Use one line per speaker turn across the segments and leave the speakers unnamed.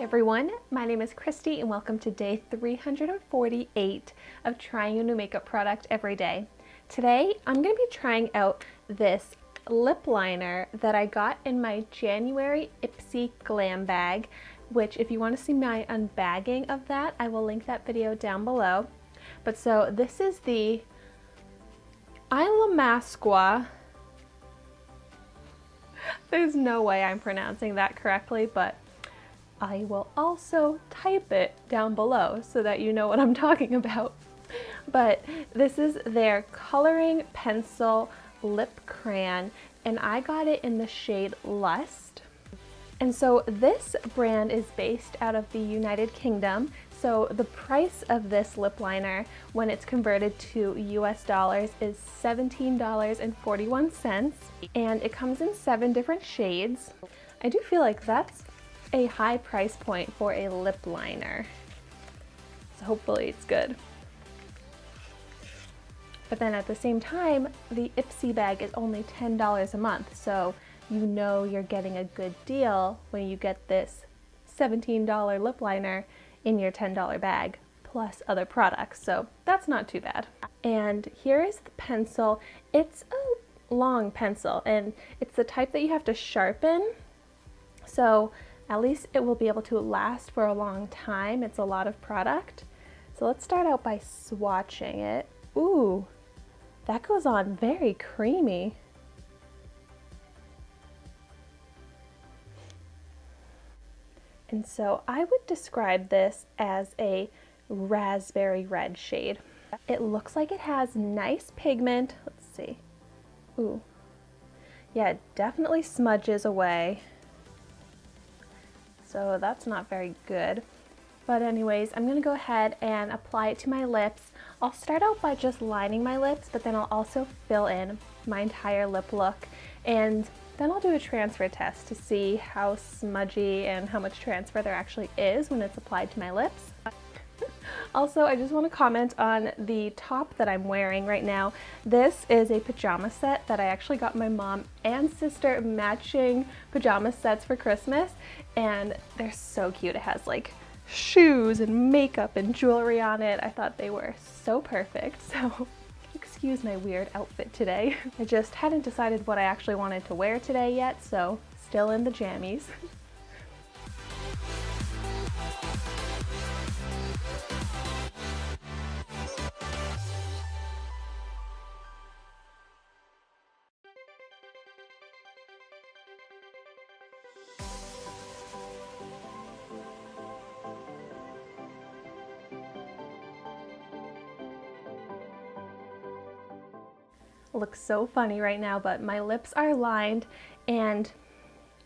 Everyone, my name is Christy and welcome to day 348 of trying a new makeup product every day. Today I'm going to be trying out this lip liner that I got in my January Ipsy glam bag, which if you want to see my unbagging of that, I will link that video down below. But so this is the Illamasqua. There's no way I'm pronouncing that correctly, but I will also type it down below so that you know what I'm talking about. But this is their coloring pencil lip crayon, and I got it in the shade Lust. And so this brand is based out of the United Kingdom. So the price of this lip liner when it's converted to US dollars is $17.41, and it comes in 7 different shades. I do feel like that's a high price point for a lip liner, so hopefully it's good. But then at the same time, the Ipsy bag is only $10 a month, so you know you're getting a good deal when you get this $17 lip liner in your $10 bag plus other products, so that's not too bad. And here is the pencil. It's a long pencil and it's the type that you have to sharpen, so at least it will be able to last for a long time. It's a lot of product. So let's start out by swatching it. Ooh, that goes on very creamy. And so I would describe this as a raspberry red shade. It looks like it has nice pigment. Let's see. Ooh. Yeah, it definitely smudges away. So that's not very good. But anyways, I'm gonna go ahead and apply it to my lips. I'll start out by just lining my lips, but then I'll also fill in my entire lip look. And then I'll do a transfer test to see how smudgy and how much transfer there actually is when it's applied to my lips. Also, I just want to comment on the top that I'm wearing right now. This is a pajama set that I actually got my mom and sister matching pajama sets for Christmas, and they're so cute. It has like shoes and makeup and jewelry on it. I thought they were so perfect, so excuse my weird outfit today. I just hadn't decided what I actually wanted to wear today yet, so still in the jammies. Looks so funny right now, but my lips are lined, and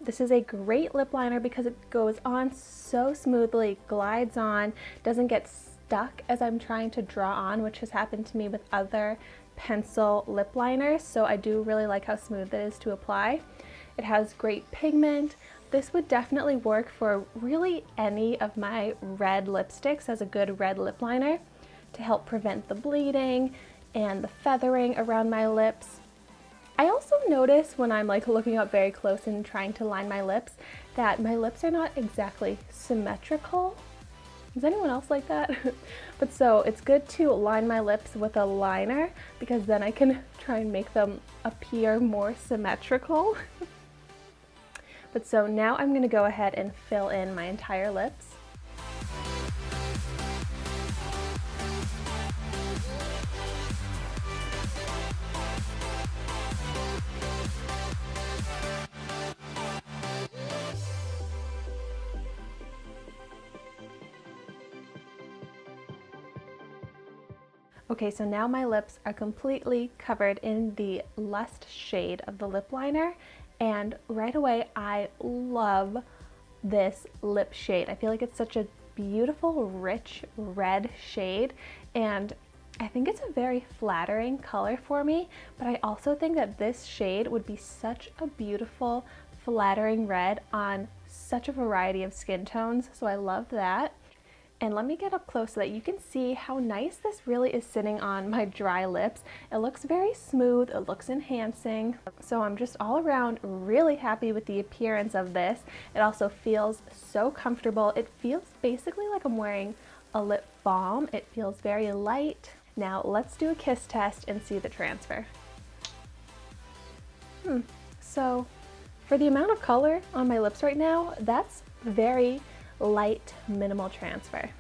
this is a great lip liner because it goes on so smoothly, glides on, doesn't get stuck as I'm trying to draw on, which has happened to me with other pencil lip liners. So I do really like how smooth it is to apply. It has great pigment. This would definitely work for really any of my red lipsticks as a good red lip liner to help prevent the bleeding and the feathering around my lips. I also notice when I'm like looking up very close and trying to line my lips that my lips are not exactly symmetrical. Is anyone else like that? But so it's good to line my lips with a liner because then I can try and make them appear more symmetrical. But so now I'm going to go ahead and fill in my entire lips. Okay, so now my lips are completely covered in the Lust shade of the lip liner, and right away I love this lip shade. I feel like it's such a beautiful, rich red shade, and I think it's a very flattering color for me, but I also think that this shade would be such a beautiful, flattering red on such a variety of skin tones, so I love that. And let me get up close so that you can see how nice this really is sitting on my dry lips. It looks very smooth, it looks enhancing. So I'm just all around really happy with the appearance of this. It also feels so comfortable. It feels basically like I'm wearing a lip balm. It feels very light. Now let's do a kiss test and see the transfer. So for the amount of color on my lips right now, that's very light, minimal transfer.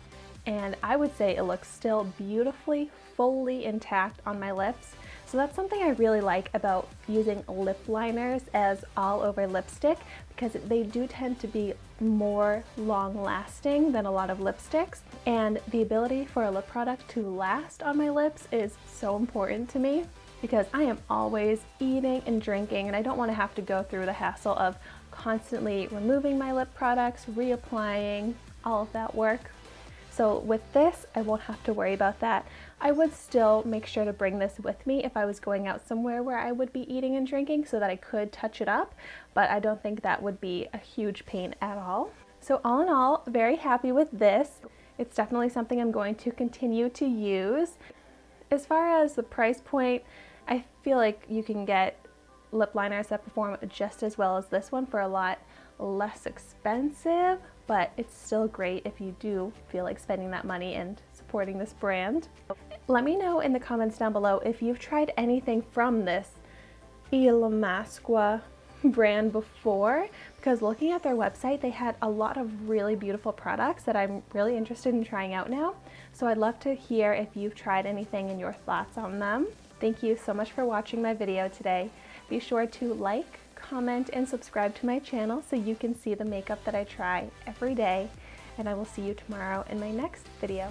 And I would say it looks still beautifully, fully intact on my lips. So that's something I really like about using lip liners as all over lipstick, because they do tend to be more long lasting than a lot of lipsticks. And the ability for a lip product to last on my lips is so important to me, because I am always eating and drinking and I don't want to have to go through the hassle of constantly removing my lip products, reapplying, all of that work. So with this, I won't have to worry about that. I would still make sure to bring this with me if I was going out somewhere where I would be eating and drinking so that I could touch it up, but I don't think that would be a huge pain at all. So all in all, very happy with this. It's definitely something I'm going to continue to use. As far as the price point, I feel like you can get lip liners that perform just as well as this one for a lot less expensive, but it's still great if you do feel like spending that money and supporting this brand. Let me know in the comments down below if you've tried anything from this Illamasqua brand before, because looking at their website, they had a lot of really beautiful products that I'm really interested in trying out now. So I'd love to hear if you've tried anything and your thoughts on them. Thank you so much for watching my video today. Be sure to like, comment, and subscribe to my channel so you can see the makeup that I try every day. And I will see you tomorrow in my next video.